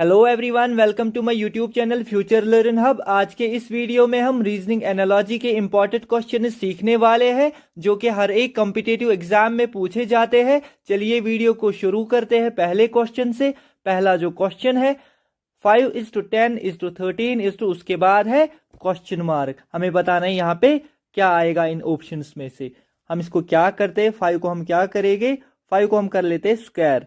Hello everyone, welcome to my YouTube channel future learn hub. आज के इस video में हम रीजनिंग एनालॉजी के इंपॉर्टेंट क्वेश्चन सीखने वाले हैं जो कि हर एक कॉम्पिटिटिव एग्जाम में पूछे जाते हैं। चलिए वीडियो को शुरू करते हैं पहले क्वेश्चन से। पहला जो क्वेश्चन है 5:10:13 उसके बाद है क्वेश्चन मार्क। हमें बताना है यहाँ पे क्या आएगा इन ऑप्शंस में से। हम इसको क्या करते हैं, 5 को हम क्या करेंगे, 5 को हम कर लेते हैं स्क्वायर।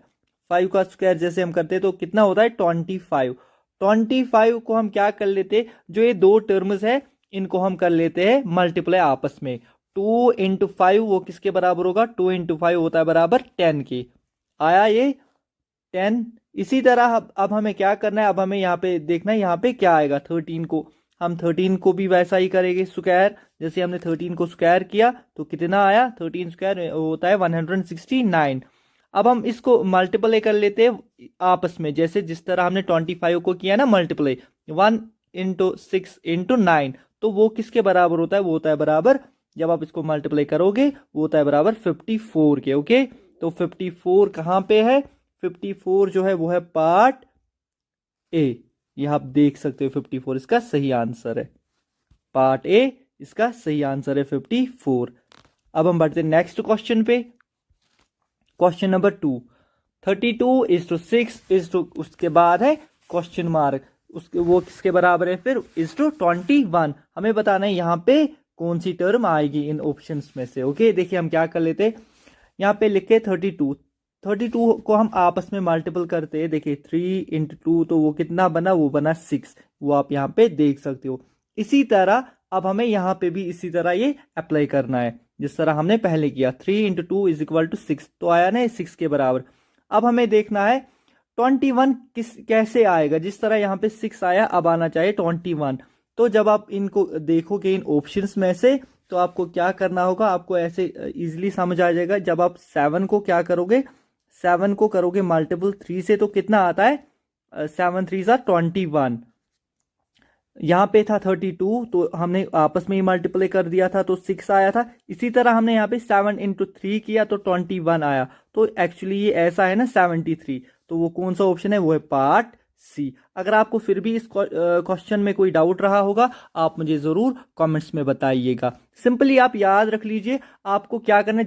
5 का स्क्वायर जैसे हम करते हैं तो कितना होता है 25। 25 को हम क्या कर लेते हैं, जो ये दो टर्म्स है इनको हम कर लेते हैं मल्टीप्लाई आपस में। 2 × 5 वो किसके बराबर होगा, 2 × 5 होता है बराबर 10 के। आया ये 10। इसी तरह अब हमें क्या करना है, अब हमें यहाँ पे देखना है यहाँ पे क्या आएगा। 13 को हम 13 को भी वैसा ही करेंगे स्क्वायर। जैसे हमने 13 को स्क्वायर किया तो कितना आया, 13 स्क्वायर होता है 169। अब हम इसको मल्टीप्लाई कर लेते हैं आपस में, जैसे जिस तरह हमने 25 को किया ना मल्टीप्लाई 1 × 6 × 9, तो वो किसके बराबर होता है, वो होता है बराबर, जब आप इसको मल्टीप्लाई करोगे वो होता है बराबर 54 के। ओके, तो 54 कहाँ पे है, 54 जो है वो है पार्ट ए। ये आप देख सकते हो 54 इसका सही आंसर है, पार्ट ए इसका सही आंसर है 54। अब हम बढ़ते नेक्स्ट क्वेश्चन पे। क्वेश्चन नंबर 2, 32:6 उसके बाद है क्वेश्चन मार्क। उसके वो किसके बराबर है फिर, /21। हमें बताना है यहाँ पे कौन सी टर्म आएगी इन ऑप्शंस में से। ओके, देखिए हम क्या कर लेते हैं, यहाँ पे लिखे 32 को हम आपस में मल्टीपल करते हैं। देखिए 3 × 2 तो वो कितना बना, वो बना 6। वो आप यहाँ पे देख सकते हो। इसी तरह अब हमें यहाँ पे भी इसी तरह ये अप्लाई करना है जिस तरह हमने पहले किया। 3 × 2 = 6 तो आया ना 6 के बराबर। अब हमें देखना है 21 कैसे आएगा, जिस तरह यहाँ पे 6 आया अब आना चाहिए 21। तो जब आप इनको देखोगे इन ऑप्शंस में से तो आपको क्या करना होगा, आपको ऐसे इजीली समझ आ जाएगा। जब आप 7 को क्या करोगे, 7 को करोगे मल्टीपल 3 से तो कितना आता है, 7 3 21। यहाँ पे था 32 तो हमने आपस में ही मल्टीप्लाई कर दिया था तो 6 आया था। इसी तरह हमने यहाँ पे 7 × 3 किया तो 21 आया। तो एक्चुअली ये ऐसा है ना 73। तो वो कौन सा ऑप्शन है, वो है पार्ट सी। अगर आपको फिर भी इस क्वेश्चन में कोई डाउट रहा होगा आप मुझे जरूर कमेंट्स में बताइएगा। सिंपली आप याद रख लीजिए आपको क्या करना है,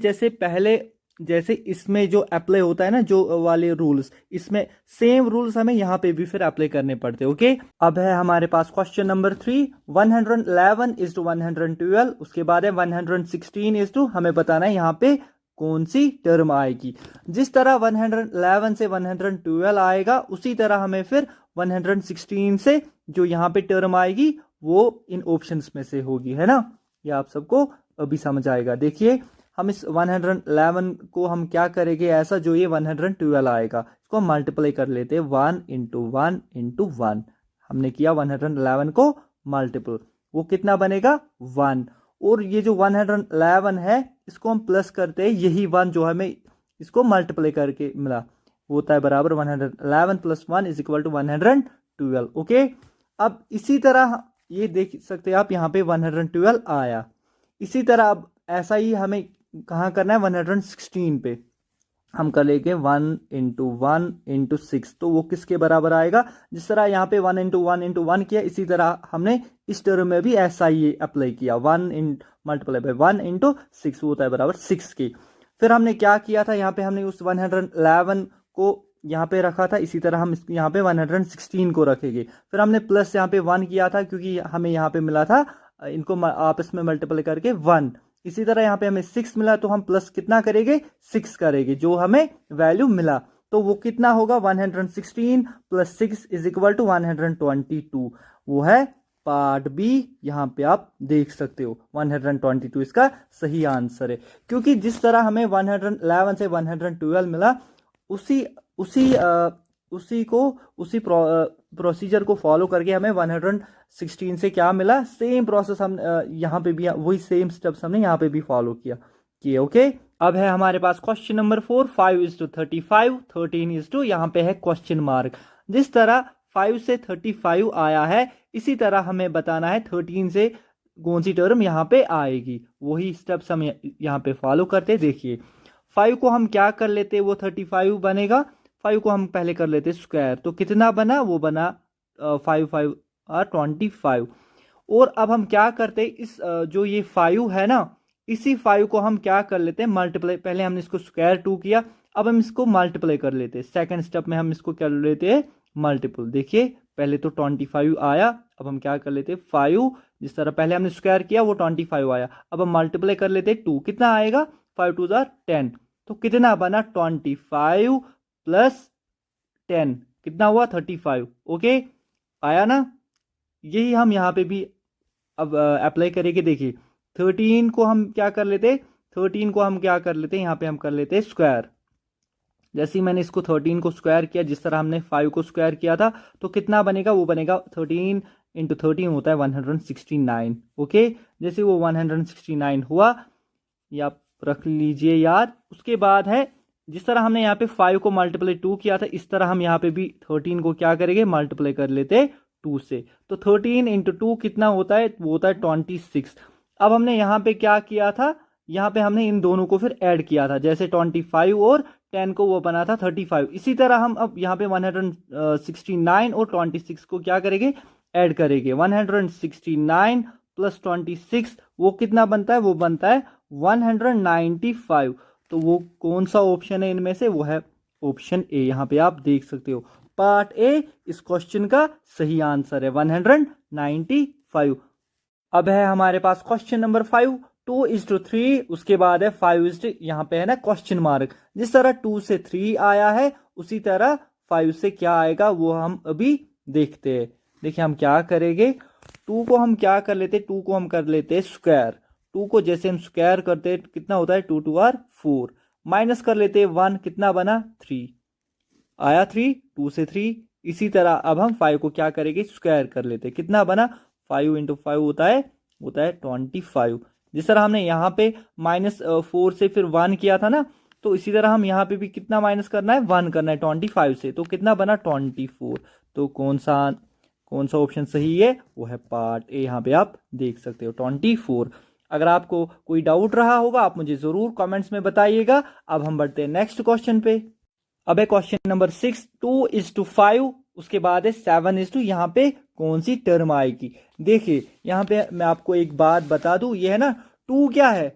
जैसे इसमें जो अप्लाई होता है ना जो वाले रूल्स, इसमें सेम रूल्स हमें यहाँ पे भी फिर अप्लाई करने पड़ते हैं। ओके, अब है हमारे पास क्वेश्चन नंबर 3, 111:112 उसके बाद है 116 हमें बताना है यहाँ पे कौन सी टर्म आएगी। जिस तरह 111 से 112 आएगा उसी तरह हमें फिर 116 से जो यहाँ पे टर्म आएगी वो इन ऑप्शंस में से होगी, है ना। ये आप सबको अभी समझ आएगा। देखिए हम इस 111 को हम क्या करेंगे, ऐसा जो ये 112 आएगा इसको हम मल्टीप्लाई कर लेते हैं 1 × 1 × 1। हमने किया 111 को मल्टीपल, वो कितना बनेगा 1। और ये जो 111 है इसको हम प्लस करते हैं, यही 1 जो हमें इसको मल्टीप्लाई करके मिला वो होता है बराबर 111 + 1 = 112। ओके, अब इसी तरह ये देख सकते हैं आप यहाँ पे 112 आया। इसी तरह अब ऐसा ही हमें कहाँ करना है, 116 पे हम कर लेंगे 1 × 1 × 6 तो वो किसके बराबर आएगा। जिस तरह यहाँ पे 1 × 1 × 1 किया इसी तरह हमने इस टर्म में भी ऐसा ही अप्लाई किया, 1 × 1 × 6 होता है बराबर 6 के। फिर हमने क्या किया था, यहाँ पे हमने उस 111 को यहाँ पे रखा था, इसी तरह हम यहाँ पे 116 को रखेंगे। फिर हमने प्लस यहाँ पे 1 किया था क्योंकि हमें यहाँ पे मिला था इनको आपस में मल्टीप्लाई करके 1। इसी तरह यहाँ पे हमें 6 मिला तो हम प्लस कितना करेंगे, 6 करेंगे जो हमें वैल्यू मिला। तो वो कितना होगा, 116 + 6 = 122। वो है पार्ट बी। यहाँ पे आप देख सकते हो 122 इसका सही आंसर है। क्योंकि जिस तरह हमें 111 से 112 मिला उसी प्रोसीजर को फॉलो करके हमें 116 से क्या मिला, सेम प्रोसेस हम यहाँ पे भी वही सेम स्टेप्स हमने यहाँ पे भी फॉलो किए। ओके, अब है हमारे पास क्वेश्चन नंबर 4, 5:35 13 यहाँ पे है क्वेश्चन मार्क। जिस तरह 5 से 35 आया है इसी तरह हमें बताना है 13 से कौन सी टर्म यहाँ पे आएगी। वही स्टेप्स हम यहाँ पे फॉलो करते। देखिए 5 को हम क्या कर लेते, वो 35 बनेगा 5 को हम पहले कर लेते स्क्वायर, तो कितना बना, वो बना 5 5 25। और अब हम क्या करते, इस जो ये 5 है ना, इसी 5 को हम क्या कर लेते हैं मल्टीप्लाई। पहले हमने इसको स्क्वायर 2 किया, अब हम इसको मल्टीप्लाई कर लेते हैं। सेकंड स्टेप में हम इसको कर लेते हैं मल्टीपल। देखिए पहले तो 25 आया, अब हम क्या कर लेते हैं 5, जिस तरह पहले हमने स्क्वायर किया वो 25 आया, अब हम मल्टीप्लाई कर लेते हैं 2, कितना आएगा 5 2 10, तो कितना बना 25 प्लस 10 कितना हुआ 35। ओके आया ना। यही हम यहाँ पे भी अब अप्लाई करेंगे। देखिए 13 को हम क्या कर लेते, 13 को हम क्या कर लेते, यहाँ पे हम कर लेते स्क्वायर। जैसे ही मैंने इसको 13 को स्क्वायर किया, जिस तरह हमने 5 को स्क्वायर किया था, तो कितना बनेगा, वो बनेगा 13 इंटू 13 होता है 169। ओके, जैसे वो 169 हुआ, ये आप रख लीजिए याद। उसके बाद है जिस तरह हमने यहाँ पे 5 को मल्टीप्लाई 2 किया था, इस तरह हम यहाँ पे भी 13 को क्या करेंगे मल्टीप्लाई कर लेते 2 से। तो 13 इंटू 2 कितना होता है, वो होता है 26। अब हमने यहाँ पे क्या किया था, यहाँ पे हमने इन दोनों को फिर ऐड किया था, जैसे 25 और 10 को वो बना था 35। इसी तरह हम अब यहाँ पे 169 और 26 को क्या करेंगे ऐड करेंगे। 169 प्लस 26 वो कितना बनता है, वो बनता है 195। तो वो कौन सा ऑप्शन है इनमें से, वो है ऑप्शन ए। यहाँ पे आप देख सकते हो पार्ट ए इस क्वेश्चन का सही आंसर है 195। अब है हमारे पास क्वेश्चन नंबर 5, 2:3, उसके बाद है 5, यहाँ पे है ना क्वेश्चन मार्क। जिस तरह 2 से 3 आया है, उसी तरह 5 से क्या आएगा वो हम अभी देखते हैं। देखिए हम क्या करेंगे, 2 को हम क्या कर लेते, 2 को हम कर लेते स्क्वायर। 2 को जैसे हम स्क्वायर करते कितना होता है 2 2 4, माइनस कर लेते 1, कितना बना 3 आया 3, 2 से 3। इसी तरह अब हम 5 को क्या करेंगे स्क्वायर कर लेते, कितना बना 5 इंटू 5 होता है 25। जिस तरह हमने यहाँ पे -4 से फिर 1 किया था ना, तो इसी तरह हम यहाँ पे भी कितना माइनस करना है 1 करना है 25 से, तो कितना बना 24। तो कौन सा ऑप्शन सही है, वो है पार्ट ए। यहाँ पे आप देख सकते हो 24। अगर आपको कोई डाउट रहा होगा आप मुझे जरूर कमेंट्स में बताइएगा। अब हम बढ़ते हैं नेक्स्ट क्वेश्चन पे। अब है क्वेश्चन नंबर 6, 2:5, उसके बाद है 7:2। यहाँ पे कौन सी टर्म आएगी। देखिए यहाँ पे मैं आपको एक बात बता दूं, ये है ना 2 क्या है,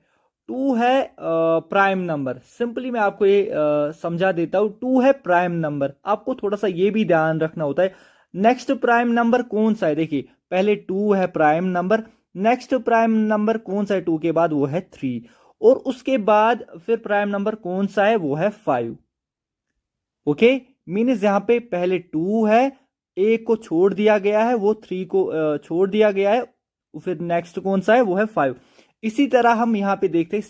2 है प्राइम नंबर। सिंपली मैं आपको ये समझा देता हूं, 2 है प्राइम नंबर। आपको थोड़ा सा ये भी ध्यान रखना होता है नेक्स्ट प्राइम नंबर कौन सा है। देखिए पहले 2 है prime number, next prime number कौन सा है 2 के बाद, वो है 3, और उसके बाद फिर प्राइम नंबर कौन सा है, वो है 5। ओके, मीन्स यहाँ पे पहले 2 है, एक को छोड़ दिया गया है, वो 3 को छोड़ दिया गया है, फिर नेक्स्ट कौन सा है, वो है 5। इसी तरह हम यहाँ पे देखते हैं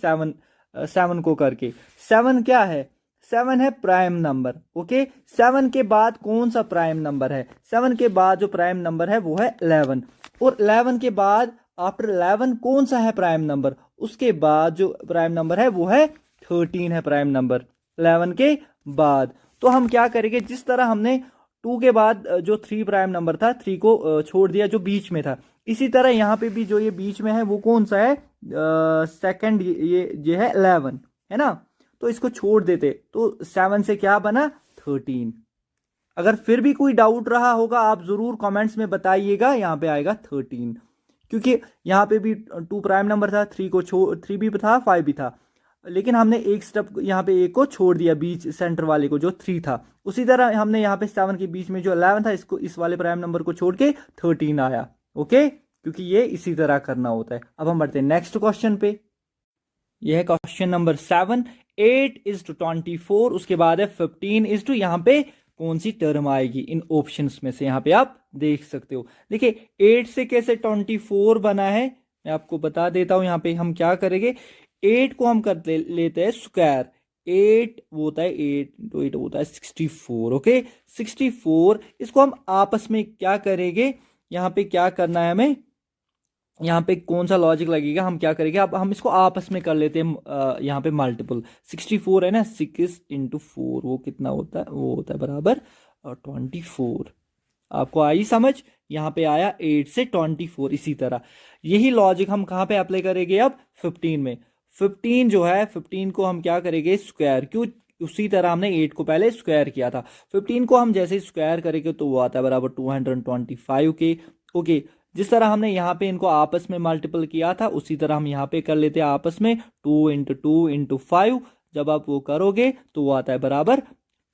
7 को करके। 7 क्या है, 7 है प्राइम नंबर। ओके, 7 के बाद कौन सा प्राइम नंबर है, 7 के बाद जो प्राइम नंबर है वो है 11, और 11 के बाद आफ्टर 11 कौन सा है प्राइम नंबर, उसके बाद जो प्राइम नंबर है वो है 13 है प्राइम नंबर 11 के बाद। तो हम क्या करेंगे, जिस तरह हमने 2 के बाद जो 3 प्राइम नंबर था 3 को छोड़ दिया जो बीच में था, इसी तरह यहाँ पे भी जो ये बीच में है वो कौन सा है, सेकंड, ये है 11 है ना, तो इसको छोड़ देते, तो 7 से क्या बना 13। अगर फिर भी कोई डाउट रहा होगा आप जरूर कमेंट्स में बताइएगा। यहाँ पे आएगा 13, क्योंकि यहाँ पे भी 2 प्राइम नंबर था, 3 भी था 5 भी था, लेकिन हमने एक स्टेप यहाँ पे एक को छोड़ दिया बीच सेंटर वाले को जो 3 था। उसी तरह हमने यहाँ पे 7 के बीच में जो 11 था, इसको इस वाले प्राइम नंबर को छोड़ के 13 आया। ओके, क्योंकि ये इसी तरह करना होता है। अब हम बढ़ते हैं नेक्स्ट क्वेश्चन पे। यह है क्वेश्चन नंबर 7, 8:24, उसके बाद है 15:, यहाँ पे कौन सी टर्म आएगी इन ऑप्शंस में से, यहाँ पे आप देख सकते हो। देखिए 8 से कैसे 24 बना है मैं आपको बता देता हूं। यहाँ पे हम क्या करेंगे, 8 को हम कर लेते हैं स्क्वायर, 8 वो होता है 8 तो 8 होता है 64। ओके, 64 इसको हम आपस में क्या करेंगे, यहाँ पे क्या करना है हमें, यहाँ पे कौन सा लॉजिक लगेगा, हम क्या करेंगे, अब हम इसको आपस में कर लेते हैं यहाँ पे मल्टीपल। 64 है ना, 6 × 4 वो कितना होता है, वो होता है बराबर 24। आपको आई समझ, यहाँ पे आया 8 से 24। इसी तरह यही लॉजिक हम कहाँ पे अप्लाई करेंगे अब 15 में। 15 जो है 15 को हम क्या करेंगे स्क्वायर, क्यों उसी तरह हमने 8 को पहले स्क्वायर किया था। 15 को हम जैसे स्क्वायर करेंगे तो वो आता है बराबर 225 के। ओके, जिस तरह हमने यहाँ पे इनको आपस में मल्टीपल किया था उसी तरह हम यहाँ पे कर लेते हैं आपस में 2 × 2 × 5। जब आप वो करोगे तो वो आता है बराबर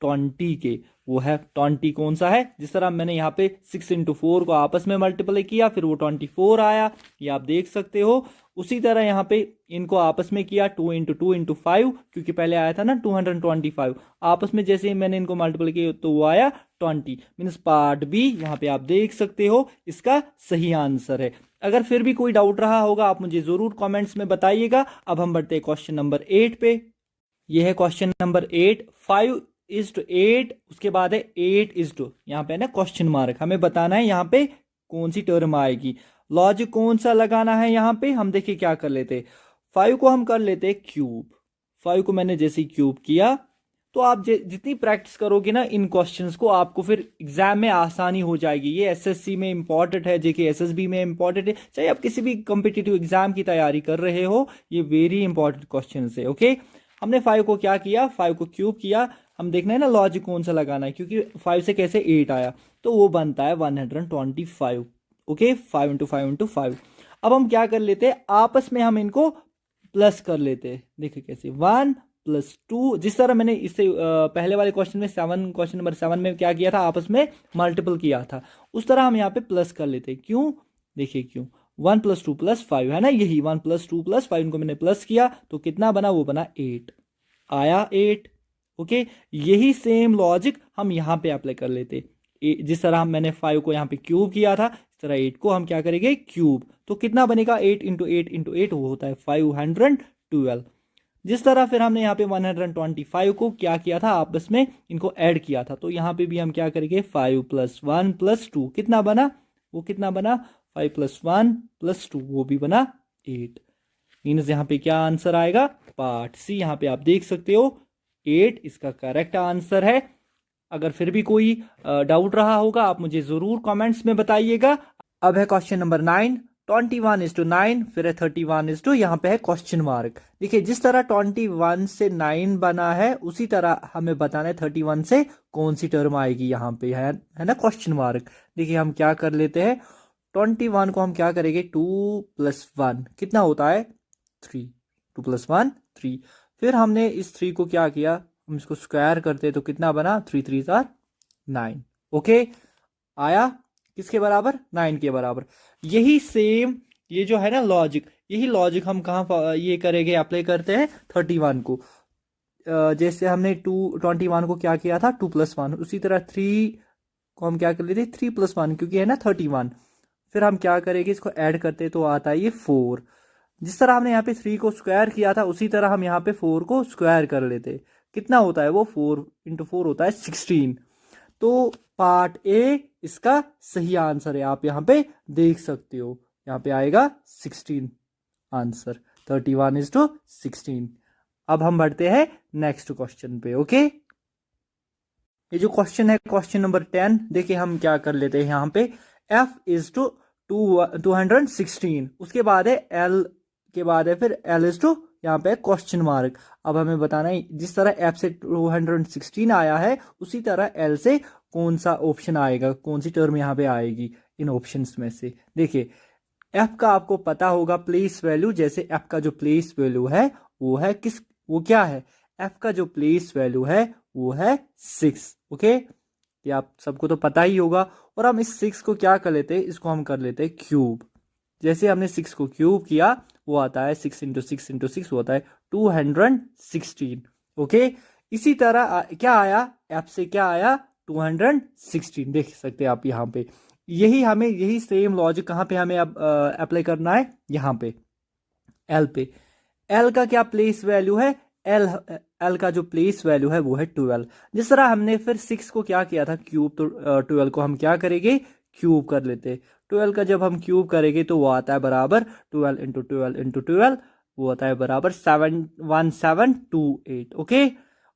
20 के। वो है 20 कौन सा है, जिस तरह मैंने यहाँ पे 6 × 4 को आपस में मल्टीप्लाई किया फिर वो 24 आया, ये आप देख सकते हो। उसी तरह यहाँ पे इनको आपस में किया 2 × 2 × 5, क्योंकि पहले आया था ना 225, आपस में जैसे ही मैंने इनको मल्टीप्लाई किया तो वो आया 20। मीन्स पार्ट बी यहाँ पे आप देख सकते हो इसका सही आंसर है। अगर फिर भी कोई डाउट रहा होगा आप मुझे जरूर कमेंट्स में बताइएगा। अब हम बढ़ते हैं क्वेश्चन नंबर 8 पे। यह है क्वेश्चन नंबर 8। 5:8, उसके बाद है 8:, यहाँ पे ना क्वेश्चन मार्क, हमें बताना है यहाँ पे कौन सी टर्म आएगी। लॉजिक कौन सा लगाना है यहाँ पे, हम देखिए क्या कर लेते। 5 को हम कर लेते क्यूब। 5 को मैंने जैसे क्यूब किया तो आप जितनी प्रैक्टिस करोगे ना इन क्वेश्चंस को, आपको फिर एग्जाम में आसानी हो जाएगी। ये एसएससी में इंपॉर्टेंट है, जेके एसएसबी में इंपॉर्टेंट है, चाहे आप किसी भी कॉम्पिटिटिव एग्जाम की तैयारी कर रहे हो, ये वेरी इंपॉर्टेंट क्वेश्चन है। ओके, हमने 5 को क्या किया, 5 को क्यूब किया। हम देखना है ना लॉजिक कौन सा लगाना है, क्योंकि 5 से कैसे 8 आया तो वो बनता है 125। ओके, 5 × 5 × 5। अब हम क्या कर लेते हैं, आपस में हम इनको प्लस कर लेते हैं। देखिए कैसे, 1 + 2, जिस तरह मैंने इससे पहले वाले क्वेश्चन में क्वेश्चन नंबर 7 में क्या किया था, आपस में मल्टीपल किया था, उस तरह हम यहाँ पे प्लस कर लेते हैं। क्यों, देखिए क्यों, 1 + 2 + 5 है ना, यही 1 + 2 + 5, इनको मैंने प्लस किया तो कितना बना, वो बना 8, आया 8। ओके, यही सेम लॉजिक हम यहाँ पे अप्लाई कर लेते। जिस तरह मैंने 5 को यहाँ पे क्यूब किया था, इस तरह 8 को हम क्या करेंगे, क्यूब, तो कितना बनेगा, 8 × 8 × 8, वो होता है 512। जिस तरह फिर हमने यहाँ पे 125 को क्या किया था, आपस में इनको ऐड किया था, तो यहाँ पे भी हम क्या करेंगे, 5 + 1 + 2, कितना बना, वो कितना बना, 5 + 1 + 2, वो भी बना 8। मीन्स यहाँ पे क्या आंसर आएगा, पार्ट सी। यहाँ पे आप देख सकते हो 8 इसका करेक्ट आंसर है। अगर फिर भी कोई डाउट रहा होगा आप मुझे जरूर कमेंट्स में बताइएगा। अब है क्वेश्चन नंबर 9। 21:9, फिर है 31, यहाँ पे है क्वेश्चन मार्क। देखिए जिस तरह 21 से 9 बना है उसी तरह हमें बताना है 31 से कौन सी टर्म आएगी, यहाँ पे है ना क्वेश्चन मार्क। देखिए हम क्या कर लेते हैं, 21 को हम क्या करेंगे, 2 + 1 कितना होता है, 3, 2 + 1 3। फिर हमने इस 3 को क्या किया, हम इसको स्क्वायर करते तो कितना बना, 3 × 3 = 9। ओके, आया किसके बराबर, 9 के बराबर। यही सेम ये जो है ना लॉजिक, यही लॉजिक हम कहाँ ये करेंगे, अप्लाई करते हैं 31 को। जैसे हमने 21 को क्या किया था, 2 + 1, उसी तरह 3 को हम क्या कर लेते, 3 + 1, क्योंकि है ना 31। फिर हम क्या करेंगे, इसको ऐड करते तो आता है ये 4। जिस तरह हमने यहाँ पे 3 को स्क्वायर किया था उसी तरह हम यहाँ पे 4 को स्क्वायर कर लेते, कितना होता है वो, 4 × 4 होता है 16। तो पार्ट ए इसका सही आंसर है, आप यहाँ पे देख सकते हो, यहाँ पे आएगा 16 आंसर, 31:16। अब हम बढ़ते हैं नेक्स्ट क्वेश्चन पे। ओके, ये जो क्वेश्चन है क्वेश्चन नंबर 10, देखिए हम क्या कर लेते हैं, यहाँ पे f 216, उसके बाद है l के बाद है फिर l यहाँ पे क्वेश्चन मार्क। अब हमें बताना है जिस तरह f से 216 आया है उसी तरह l से कौन सा ऑप्शन आएगा, कौन सी टर्म यहाँ पे आएगी इन ऑप्शंस में से। देखिए f का आपको पता होगा प्लेस वैल्यू, जैसे f का जो प्लेस वैल्यू है वो है वो क्या है, f का जो प्लेस वैल्यू है वो है 6। ओके, ये आप सबको तो पता ही होगा। और हम इस 6 को क्या कर लेते हैं, इसको हम कर लेते हैं क्यूब। जैसे हमने 6 को क्यूब किया वो आता है 6 × 6 × 6 होता है 216। ओके, इसी तरह क्या आया, f से क्या आया, 216, देख सकते हैं आप यहाँ पे। यही सेम लॉजिक कहाँ पे हमें अब अप्लाई करना है, यहाँ पे l पे। l का क्या प्लेस वैल्यू है, l का जो प्लेस वैल्यू है वो है 12। जिस तरह हमने फिर 6 को क्या किया था क्यूब, तो 12 को हम क्या करेंगे, क्यूब कर लेते। 12 का जब हम क्यूब करेंगे तो वो आता है बराबर 12 × 12 × 12, वो आता है बराबर 1728। ओके,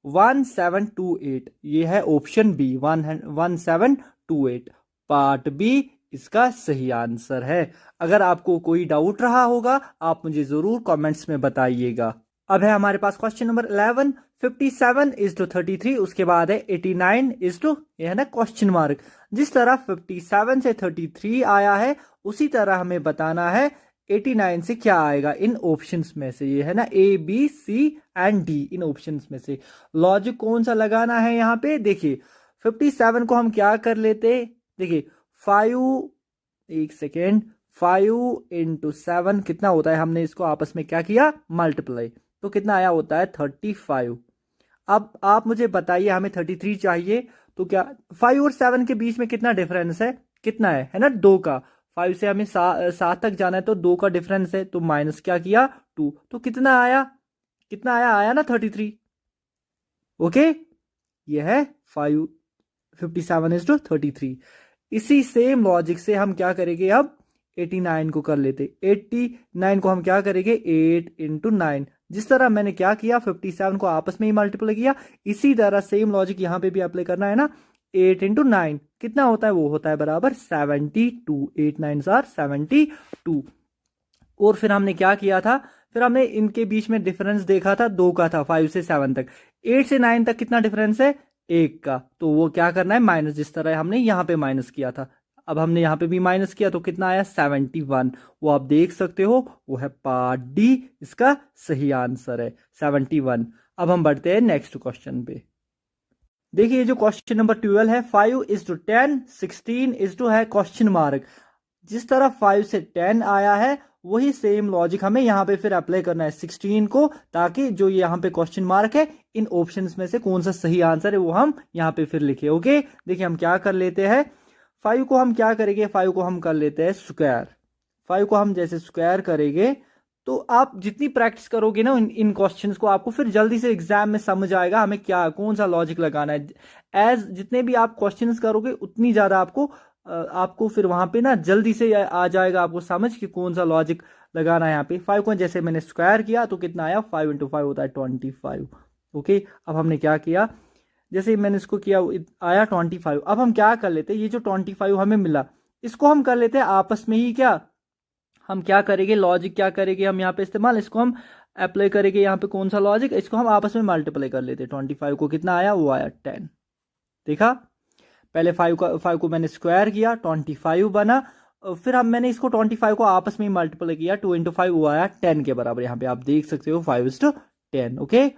1728, ये है ऑप्शन बी, 1728 पार्ट बी इसका सही आंसर है। अगर आपको कोई डाउट रहा होगा आप मुझे जरूर कमेंट्स में बताइएगा। अब है हमारे पास क्वेश्चन नंबर 11। 57 इज टू 33, उसके बाद है 89 इज टू, ये है ना क्वेश्चन मार्क। जिस तरह 57 से 33 आया है उसी तरह हमें बताना है 89 से क्या आएगा इन ऑप्शंस में से। ये है ना A B C and D, in options में से लॉजिक कौन सा लगाना है यहाँ पे। देखिए 57 को हम क्या कर लेते, देखिए 5, एक सेकेंड, 5 इंटू 7 कितना होता है, हमने इसको आपस में क्या किया, मल्टीप्लाई, तो कितना आया होता है 35। अब आप मुझे बताइए, हमें 33 चाहिए, तो क्या 5 और 7 के बीच में कितना डिफरेंस है, कितना है ना 2 का। 5 से हमें 7 तक जाना है तो 2 का डिफरेंस है, तो माइनस क्या किया 2, तो कितना आया, कितना आया, आया ना 33। ओके, ये है 57 इज टू 33। इसी सेम लॉजिक से हम क्या करेंगे, अब 89 को कर लेते। 89 को हम क्या करेंगे 8 इंटू 9, जिस तरह मैंने क्या किया 57 को आपस में ही मल्टीप्लाई किया, इसी तरह सेम लॉजिक यहां पे भी अप्लाई करना है ना। 8 इंटू 9 कितना होता है, वो होता है बराबर 72। 8 9 आर 72। और फिर हमने क्या किया था, फिर हमने इनके बीच में डिफरेंस देखा था 2 का था, 5 से 7 तक। 8 से 9 तक कितना डिफरेंस है, 1 का, तो वो क्या करना है माइनस, जिस तरह हमने यहां पे माइनस किया था। अब हमने यहां पे भी माइनस किया तो कितना आया 71, वो आप देख सकते हो, वो है पार्ट डी, इसका सही आंसर है 71। अब हम बढ़ते हैं नेक्स्ट क्वेश्चन पे। देखिए जो क्वेश्चन नंबर 12 है, 5 इज टू 10, 16 इज टू है क्वेश्चन मार्क। जिस तरह 5 से 10 आया है वही सेम लॉजिक हमें यहाँ पे फिर अप्लाई करना है 16 को, ताकि जो यहाँ पे क्वेश्चन मार्क है इन ऑप्शंस में से कौन सा सही आंसर है वो हम यहाँ पे फिर लिखे। ओके, देखिए हम क्या कर लेते हैं, 5 को हम क्या करेंगे, 5 को हम कर लेते हैं स्क्वायर। 5 को हम जैसे स्क्वायर करेंगे तो आप जितनी प्रैक्टिस करोगे ना इन क्वेश्चंस को, आपको फिर जल्दी से एग्जाम में समझ आएगा हमें क्या कौन सा लॉजिक लगाना है। एज जितने भी आप क्वेश्चंस करोगे उतनी ज्यादा आपको फिर वहां पे ना जल्दी से आ जाएगा आपको समझ कि कौन सा लॉजिक लगाना है यहाँ पे। 5 को जैसे मैंने स्क्वायर किया तो कितना आया, 5 इंटू 5 होता है 25। ओके, अब हमने क्या किया, जैसे मैंने इसको किया आया 25। अब हम क्या कर लेते हैं, ये जो 25 हमें मिला इसको हम कर लेते हैं आपस में ही, क्या हम क्या करेंगे, लॉजिक क्या करेंगे हम यहाँ पे इस्तेमाल, इसको हम अप्लाई करेंगे यहाँ पे कौन सा लॉजिक, इसको हम आपस में मल्टीप्लाई कर लेते हैं। 25 को कितना आया, वो आया 10। देखा, पहले 5 को मैंने स्क्वायर किया 25 बना, फिर हम मैंने इसको 25 को आपस में मल्टीप्लाई किया, 2 इंटू 5 वो आया 10 के बराबर। यहाँ पे आप देख सकते हो 5 इज टू 10। ओके,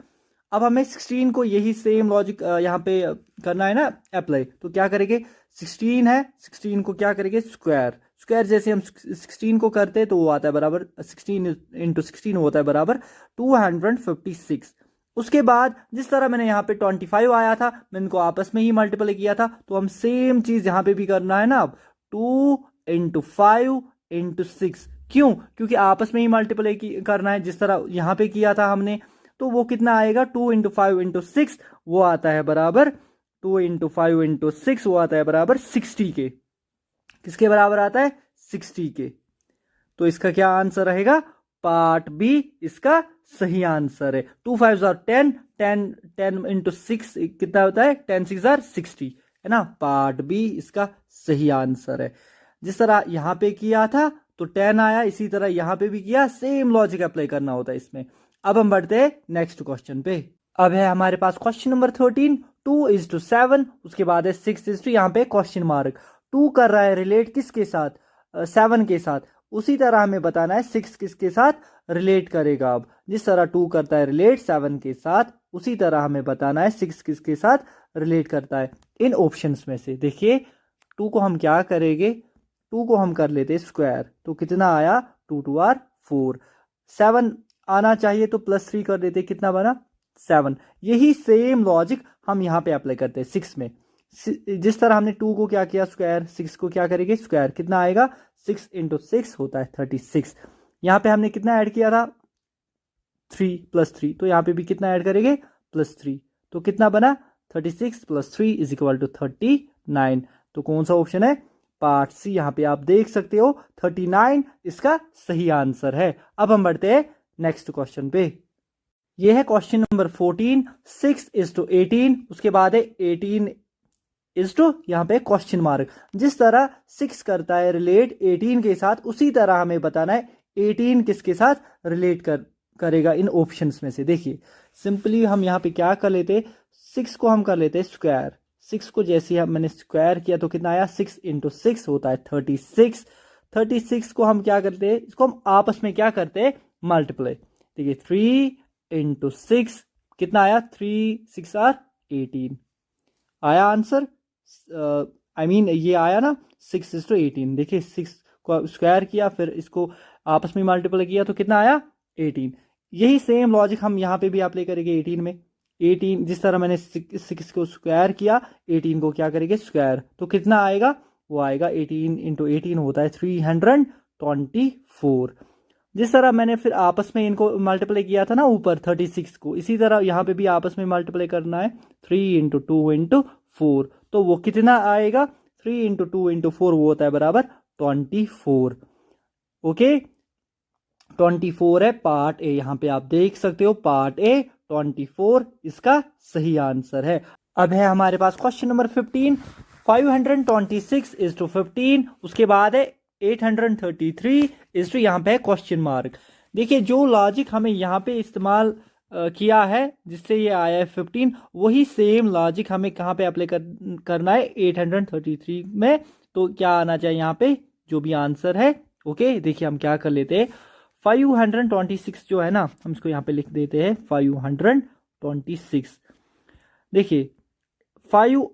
अब हमें 16 को यही सेम लॉजिक यहाँ पे करना है ना अप्लाई, तो क्या करेंगे, 16 है, 16 को क्या करेंगे स्क्वायर। स्क्वायर जैसे हम 16 को करते हैं तो वो आता है बराबर 16 इंटू 16 होता है बराबर 256। उसके बाद जिस तरह मैंने यहाँ पे 25 आया था मैंने इनको आपस में ही मल्टीप्लाई किया था, तो हम सेम चीज यहाँ पे भी करना है ना। अब 2 इंटू 5 इंटू 6, क्यों, क्योंकि आपस में ही मल्टीप्लाई करना है जिस तरह यहाँ पे किया था हमने। तो वो कितना आएगा, 2 इंटू 5 इंटू 6 वो आता है बराबर 2 इंटू 5 इंटू 6 वो आता है बराबर 60 के। किसके बराबर आता है, 60 के। तो इसका क्या आंसर रहेगा, पार्ट बी इसका सही आंसर है। 2 5 आर 10, 10 इंटू 6 कितना होता है, 10 6 आर 60, है ना। पार्ट बी इसका सही आंसर है। जिस तरह यहां पे किया था तो 10 आया, इसी तरह यहां पे भी किया, सेम लॉजिक अप्लाई करना होता है इसमें। अब हम बढ़ते हैं नेक्स्ट क्वेश्चन पे। अब है हमारे पास क्वेश्चन नंबर 13, 2 इज टू 7, उसके बाद है 6 इज टू, यहाँ पे क्वेश्चन मार्क। 2 कर रहा है रिलेट किसके साथ, 7 के साथ, उसी तरह हमें बताना है 6 किसके साथ रिलेट करेगा। अब जिस तरह 2 करता है रिलेट 7 के साथ, उसी तरह हमें बताना है 6 किसके साथ रिलेट करता है इन ऑप्शंस में से। देखिए 2 को हम क्या करेंगे, 2 को हम कर लेते स्क्वायर, तो कितना आया 2 2 आर 4। 7 आना चाहिए तो +3 कर देते, कितना बना 7। यही सेम लॉजिक हम यहाँ पे अप्लाई करते हैं 6 में। जिस तरह हमने 2 को क्या किया स्क्वायर, 6 को क्या करेंगे स्क्वायर, कितना आएगा 6 इंटू 6 होता है 36। यहाँ पे हमने कितना ऐड किया था 3 +3, तो यहाँ पे भी कितना ऐड करेंगे +3, तो कितना बना 36 + 3 इज इक्वल टू 39। तो कौन सा ऑप्शन है, पार्ट सी। यहाँ पे आप देख सकते हो 39 इसका सही आंसर है। अब हम बढ़ते हैं नेक्स्ट क्वेश्चन पे। यह है क्वेश्चन नंबर 14, 6 इज टू 18, उसके बाद है 18 इज टू, यहाँ पे क्वेश्चन मार्क। जिस तरह 6 करता है रिलेट 18 के साथ, उसी तरह हमें बताना है 18 किसके साथ रिलेट करेगा इन ऑप्शंस में से। देखिए सिंपली हम यहाँ पे क्या कर लेते, 6 को हम कर लेते हैं स्क्वायर। 6 को जैसे हम मैंने स्क्वायर किया तो कितना आया, 6 × 6 होता है 36। 36 को हम क्या करते हैं, इसको हम आपस में क्या करते हैं, मल्टीप्लाई। देखिए 3 × 6 कितना आया, 3 6 आर 18 आया आंसर। ये आया ना 6:18। देखिए 6 को स्क्वायर किया फिर इसको आपस में मल्टीप्लाई किया तो कितना आया, 18। यही सेम लॉजिक हम यहाँ पे भी अप्लाई करेंगे 18 में। 18 जिस तरह मैंने 6 को स्क्वायर किया, 18 को क्या करेंगे स्क्वायर, तो कितना आएगा, वो आएगा 18 × 18 होता है 324। जिस तरह मैंने फिर आपस में इनको मल्टीप्लाई किया था ना ऊपर 36 को, इसी तरह यहाँ पे भी आपस में मल्टीप्लाई करना है 3 × 2 × 4। तो वो कितना आएगा, 3 × 2 × 4 वो होता है बराबर 24। ओके 24 है पार्ट ए। यहाँ पे आप देख सकते हो पार्ट ए 24 इसका सही आंसर है। अब है हमारे पास क्वेश्चन नंबर 15। 526 = 15, उसके बाद है 833 = यहाँ पे है क्वेश्चन मार्क। देखिए जो लॉजिक हमें यहाँ पे इस्तेमाल किया है जिससे ये आया है 15, वही सेम लॉजिक हमें कहाँ पे अप्लाई करना है 833 में। तो क्या आना चाहिए यहाँ पे, जो भी आंसर है। ओके देखिए हम क्या कर लेते हैं, 526 जो है ना, हम इसको यहाँ पे लिख देते हैं 526। देखिए 5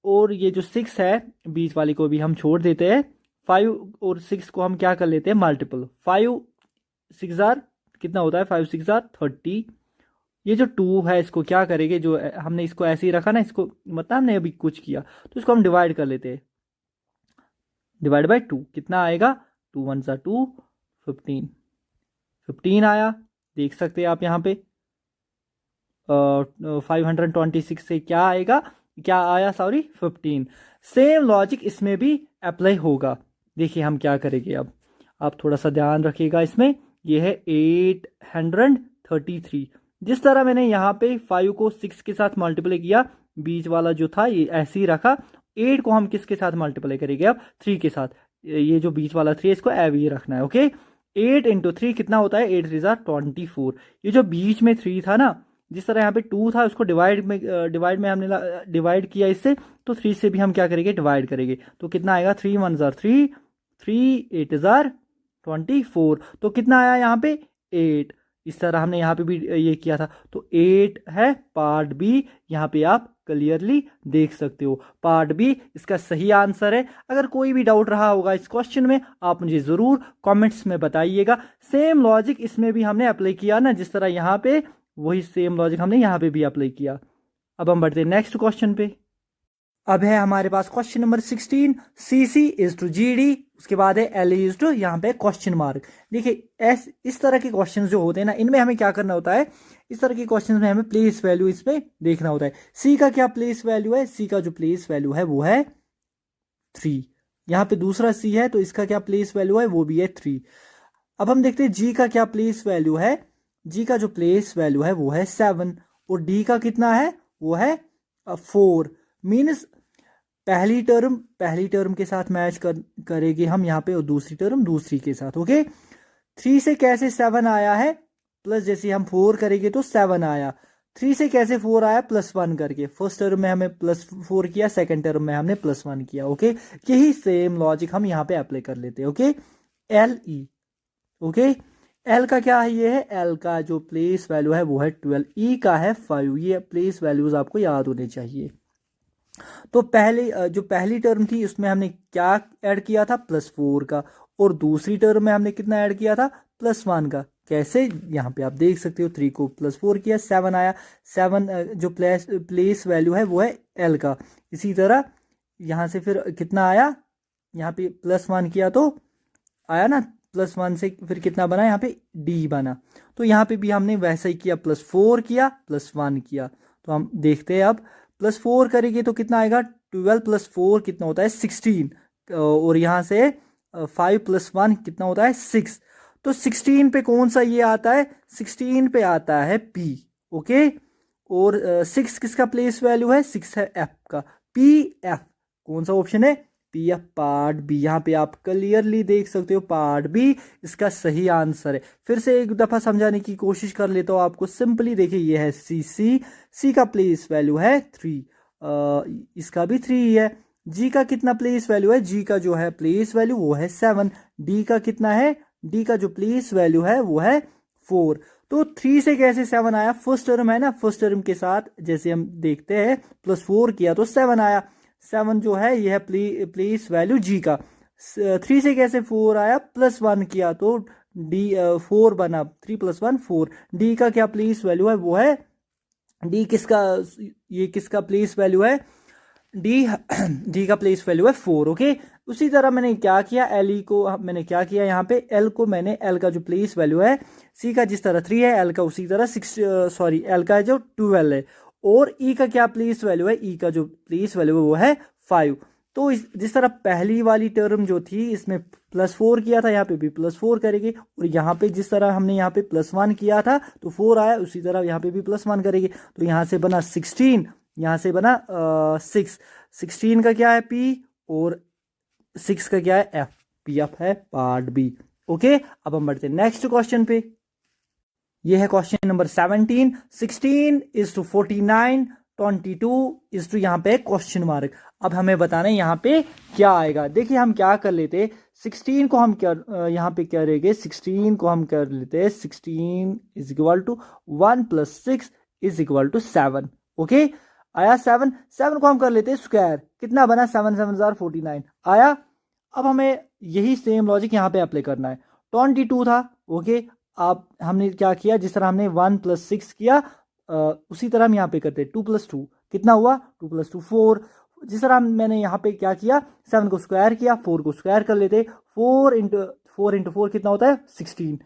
और ये जो 6 है बीच वाली को भी हम छोड़ देते हैं। 5 और 6 को हम क्या कर लेते हैं मल्टीपल। 5 6 आर कितना होता है, 5 6 आर 30। ये जो 2 है इसको क्या करेंगे, जो हमने इसको ऐसे ही रखा ना, इसको मतलब हमने अभी कुछ किया तो इसको हम डिवाइड कर लेते हैं, डिवाइड बाय 2 कितना आएगा, 2 1 2 15 आया। देख सकते हैं आप यहाँ पे 526 से क्या आएगा, क्या आया सॉरी 15। सेम लॉजिक इसमें भी अप्लाई होगा। देखिए हम क्या करेंगे, अब आप थोड़ा सा ध्यान रखिएगा इसमें। ये है 833। जिस तरह मैंने यहाँ पे 5 को 6 के साथ मल्टीप्लाई किया, बीच वाला जो था ये ऐसे ही रखा। 8 को हम किसके साथ मल्टीप्लाई करेंगे, अब 3 के साथ। ये जो बीच वाला 3 है इसको ऐसे ही रखना है। ओके 8 × 3 कितना होता है, 8 3 24। ये जो बीच में 3 था ना, जिस तरह यहाँ पे 2 था उसको डिवाइड में हमने डिवाइड किया इससे, तो 3 से भी हम क्या करेंगे डिवाइड करेंगे। तो कितना आएगा, 3 1 3 3 8 24। तो कितना आया यहाँ पे 8। इस तरह हमने यहाँ पे भी ये किया था, तो 8 है पार्ट बी। यहाँ पे आप क्लियरली देख सकते हो पार्ट बी इसका सही आंसर है। अगर कोई भी डाउट रहा होगा इस क्वेश्चन में, आप मुझे जरूर कमेंट्स में बताइएगा। सेम लॉजिक इसमें भी हमने अप्लाई किया ना, जिस तरह यहाँ पे, वही सेम लॉजिक हमने यहाँ पे भी अप्लाई किया। अब हम बढ़ते हैं नेक्स्ट क्वेश्चन पे। अब है हमारे पास क्वेश्चन नंबर 16। CC = GD, उसके बाद है LE = यहाँ पे क्वेश्चन मार्क। देखिए इस तरह के क्वेश्चन जो होते हैं ना, इनमें हमें क्या करना होता है, इस तरह के क्वेश्चन में हमें प्लेस वैल्यू इसमें देखना होता है। C का क्या प्लेस वैल्यू है, C का जो प्लेस वैल्यू है वो है 3। यहाँ पे दूसरा C है तो इसका क्या प्लेस वैल्यू है, वो भी है 3। अब हम देखते हैं G का क्या प्लेस वैल्यू है। G का जो प्लेस वैल्यू है वो है 7 और D का कितना है, वो है 4। मीन्स पहली टर्म के साथ मैच करेंगे हम यहाँ पे, और दूसरी टर्म दूसरी के साथ। ओके 3 से कैसे 7 आया है, प्लस जैसे हम 4 करेंगे तो 7 आया। 3 से कैसे 4 आया, +1 करके। फर्स्ट टर्म में हमें +4 किया, सेकंड टर्म में हमने +1 किया। ओके यही सेम लॉजिक हम यहाँ पे अप्लाई कर लेते हैं। Okay LE। ओके L का क्या है, ये है L का जो प्लेस वैल्यू है वो है 12। E का है 5। ये प्लेस वैल्यूज आपको याद होने चाहिए। तो पहली टर्म थी उसमें हमने क्या ऐड किया था, +4 का, और दूसरी टर्म में हमने कितना ऐड किया था, +1 का। कैसे, यहाँ पे आप देख सकते हो 3 को +4 किया, 7 आया। 7 जो प्लेस वैल्यू है वो है L का। इसी तरह यहाँ से फिर कितना आया, यहाँ पे +1 किया तो आया ना, +1 से फिर कितना बना, यहाँ पे D बना। तो यहाँ पे भी हमने वैसा ही किया, +4 किया, +1 किया। तो हम देखते हैं अब +4 करेंगे तो कितना आएगा, 12 + 4 कितना होता है 16, और यहाँ से 5 + 1 कितना होता है 6। तो 16 पे कौन सा ये आता है, 16 पे आता है P। ओके और 6 किसका प्लेस वैल्यू है, 6 है F का। PF कौन सा ऑप्शन है, पी एफ पार्ट बी। यहाँ पे आप क्लियरली देख सकते हो पार्ट बी इसका सही आंसर है। फिर से एक दफ़ा समझाने की कोशिश कर लेता हूँ आपको। सिंपली देखिए ये है सी का प्लेस वैल्यू है 3, इसका भी 3 ही है। जी का कितना प्लेस वैल्यू है, जी का जो है प्लेस वैल्यू वो है 7। डी का कितना है, डी का जो प्लेस वैल्यू है वो है 4। तो 3 से कैसे 7 आया, फर्स्ट टर्म है ना, फर्स्ट टर्म के साथ जैसे हम देखते हैं +4 किया तो 7 आया। 7 जो है यह है प्लेस वैल्यू जी का। 3 से कैसे 4 आया, +1 किया तो डी 4 बना, 3 + 1 4। डी का क्या प्लेस वैल्यू है, वो है डी किसका, ये किसका प्लेस वैल्यू है, डी डी का प्लेस वैल्यू है 4। ओके, उसी तरह मैंने क्या किया, एल ई को मैंने क्या किया, यहाँ पे एल को मैंने, एल का जो प्लेस वैल्यू है सी का जिस तरह 3 है, एल का उसी तरह 6 एल का जो 12 है। और ई का क्या प्लेस वैल्यू है, ई का जो प्लेस वैल्यू है वो है 5। तो जिस तरह पहली वाली टर्म जो थी इसमें +4 किया था, यहाँ पे भी +4 करेंगे। और यहाँ पे जिस तरह हमने यहाँ पे +1 किया था तो 4 आया, उसी तरह यहाँ पे भी +1 करेंगे। तो यहाँ से बना 16, यहाँ से बना 6। 16 का क्या है पी और 6 का क्या है एफ, पी एफ है पार्ट बी। ओके, अब हम बढ़ते हैं नेक्स्ट क्वेश्चन पे। ये है question number 17। 16 is to 49, 22 is to यहाँ पे क्वेश्चन मार्क। अब हमें बताना है यहाँ पे क्या आएगा। देखिए हम क्या कर लेते, 16 को हम क्या यहाँ पे क्या रहेंगे, 16 को हम कर लेते 16 is equal to 1 + 6 is equal to 7। Okay, आया 7। 7 को हम कर लेते हैं स्क्वायर, कितना बना 7 7 49 आया। अब हमें यही सेम लॉजिक यहाँ पे अप्लाई करना है। 22 था, ओके, आप हमने क्या किया, जिस तरह हमने 1 + 6 किया उसी तरह हम यहाँ पे करते हैं। 2 + 2 कितना हुआ, 2 + 2 4। जिस तरह मैंने यहाँ पे क्या किया, 7 को स्क्वायर किया, 4 को स्क्वायर कर लेते। 4 × 4 कितना होता है 16।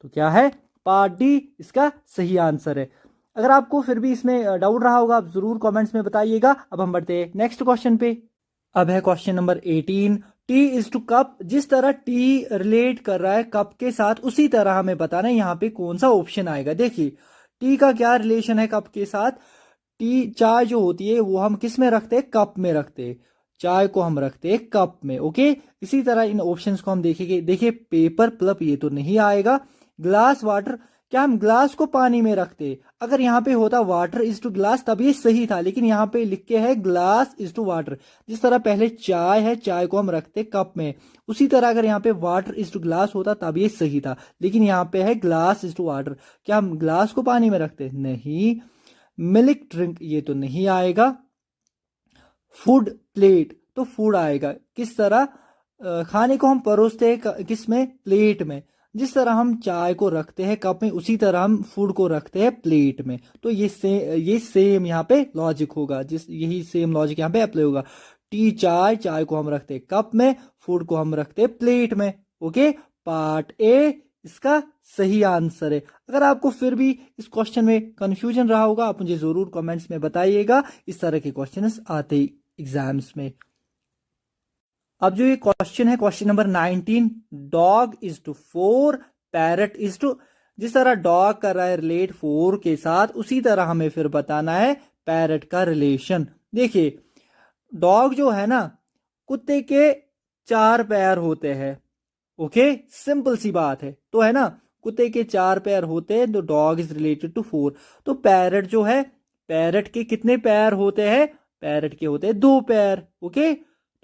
तो क्या है पार्ट डी इसका सही आंसर है। अगर आपको फिर भी इसमें डाउट रहा होगा आप जरूर कमेंट्स में बताइएगा। अब हम बढ़ते हैं नेक्स्ट क्वेश्चन पे। अब है question number 18। Tea is to cup, जिस तरह टी रिलेट कर रहा है कप के साथ उसी तरह हमें बताना है यहाँ पे कौन सा ऑप्शन आएगा। देखिए टी का क्या रिलेशन है कप के साथ, टी चाय जो होती है वो हम किस में रखते हैं, कप में रखते हैं, चाय को हम रखते हैं कप में। ओके, इसी तरह इन ऑप्शंस को हम देखेंगे। देखिए पेपर प्लप ये तो नहीं आएगा। ग्लास वाटर, क्या हम ग्लास को पानी में रखते, अगर यहाँ पे होता वाटर इज टू ग्लास तब ये सही था, लेकिन यहाँ पे लिख के है ग्लास इज टू वाटर। जिस तरह पहले चाय है, चाय को हम रखते कप में, उसी तरह अगर यहाँ पे वाटर इज टू ग्लास होता तब ये सही था, लेकिन यहाँ पे है ग्लास इज टू वाटर। क्या हम ग्लास को पानी में रखते, नहीं। मिल्क ड्रिंक ये तो नहीं आएगा। फूड प्लेट, तो फूड आएगा किस तरह, खाने को हम परोसते हैं किस में, प्लेट में। जिस तरह हम चाय को रखते हैं कप में उसी तरह हम फूड को रखते हैं प्लेट में। तो ये सेम यहाँ पे लॉजिक होगा, यही सेम लॉजिक यहाँ पे अप्लाई होगा। टी चाय, चाय को हम रखते हैं कप में, फूड को हम रखते हैं प्लेट में। ओके, पार्ट ए इसका सही आंसर है। अगर आपको फिर भी इस क्वेश्चन में कंफ्यूजन रहा होगा आप मुझे जरूर कमेंट्स में बताइएगा, इस तरह के क्वेश्चंस आते ही एग्जाम्स में। अब जो ये क्वेश्चन है question number 19, dog is to 4, parrot is to, जिस तरह डॉग कर रहा है रिलेट 4 के साथ उसी तरह हमें फिर बताना है पैरट का रिलेशन। देखिए डॉग जो है ना, कुत्ते के 4 पैर होते हैं। ओके, सिंपल सी बात है, तो है ना, कुत्ते के 4 पैर होते हैं तो डॉग इज रिलेटेड टू 4। तो पैरट जो है, पैरट के कितने पैर होते हैं, पैरट के होते हैं 2 पैर। ओके,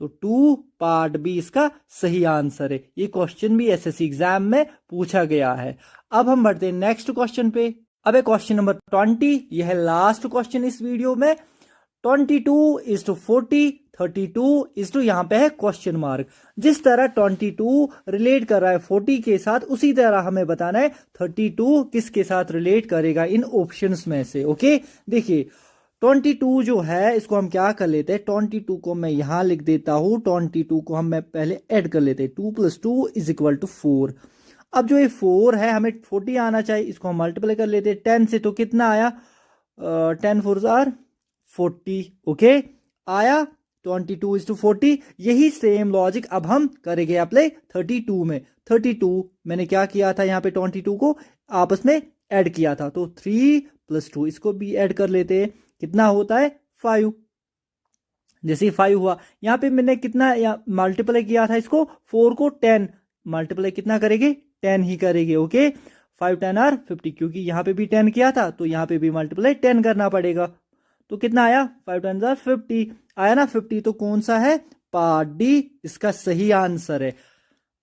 तो 2 पार्ट बी इसका सही आंसर है। ये क्वेश्चन भी एसएससी एग्जाम में पूछा गया है। अब हम बढ़ते हैं नेक्स्ट क्वेश्चन पे। अब है क्वेश्चन नंबर 20, यह है लास्ट क्वेश्चन इस वीडियो में। 22 इज टू 40, 32 इज टू यहाँ पे है क्वेश्चन मार्क। जिस तरह 22 रिलेट कर रहा है 40 के साथ उसी तरह हमें बताना है 32 किसके साथ रिलेट करेगा इन ऑप्शंस में से। ओके, देखिए 22 जो है इसको हम क्या कर लेते हैं, 22 को मैं यहां लिख देता हूं, 22 को हम मैं पहले ऐड कर लेते हैं। 2 + 2 = 4। अब जो ये 4 है हमें 40 आना चाहिए, इसको हम मल्टीप्लाई कर लेते हैं 10 से, तो कितना आया 10 4 = 40। ओके, आया 22 is to 40। यही सेम लॉजिक अब हम करेंगे अप्लाई 32 में। 32 मैंने क्या किया था, यहाँ पे 22 को आपस में ऐड किया था, तो 3 + 2 इसको भी ऐड कर लेते हैं, कितना होता है 5। जैसे 5 हुआ, यहाँ पे मैंने कितना मल्टीप्लाई किया था इसको, 4 को 10 मल्टीप्लाई कितना करेंगे, 10 ही करेंगे। ओके 5 10 आर 50, क्योंकि यहाँ पे भी 10 किया था तो यहाँ पे भी मल्टीप्लाई 10 करना पड़ेगा। तो कितना आया 5 10 आर 50 आया ना 50। तो कौन सा है, पार्ट डी इसका सही आंसर है।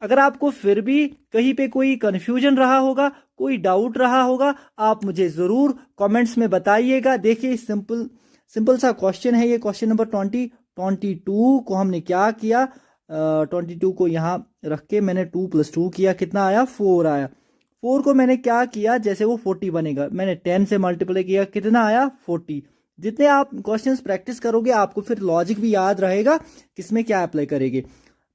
अगर आपको फिर भी कहीं पे कोई कंफ्यूजन रहा होगा, कोई डाउट रहा होगा, आप मुझे जरूर कमेंट्स में बताइएगा। देखिए सिंपल सा क्वेश्चन है ये, क्वेश्चन नंबर 22 को हमने क्या किया, 22 को यहाँ रख के मैंने 2 + 2 किया, कितना आया 4 आया। 4 को मैंने क्या किया, जैसे वो 40 बनेगा, मैंने 10 से मल्टीप्लाई किया, कितना आया 40। जितने आप क्वेश्चंस प्रैक्टिस करोगे आपको फिर लॉजिक भी याद रहेगा किसमें क्या अप्लाई करेंगे।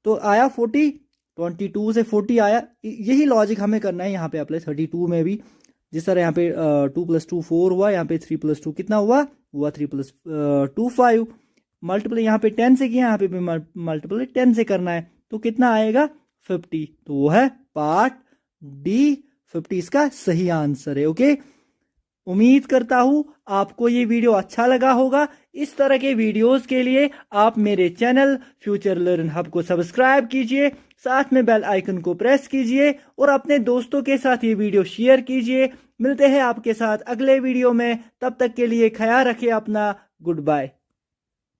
तो आया 40, 22 से 40 आया, यही लॉजिक हमें करना है यहाँ पे अप्लाई 32 में भी। जिस तरह यहाँ पे 2 + 2 4 हुआ, यहाँ पे 3 + 2 कितना हुआ 3 + 2 5। मल्टीप्लाई यहाँ पे 10 से किया, यहाँ पे भी मल्टीप्लाई 10 से करना है, तो कितना आएगा 50। तो वो है पार्ट डी, 50 इसका सही आंसर है। ओके उम्मीद करता हूं आपको ये वीडियो अच्छा लगा होगा। इस तरह के वीडियोस के लिए आप मेरे चैनल फ्यूचर लर्न हब को सब्सक्राइब कीजिए, साथ में बेल आइकन को प्रेस कीजिए और अपने दोस्तों के साथ ये वीडियो शेयर कीजिए। मिलते हैं आपके साथ अगले वीडियो में, तब तक के लिए ख्याल रखिए अपना। Good bye.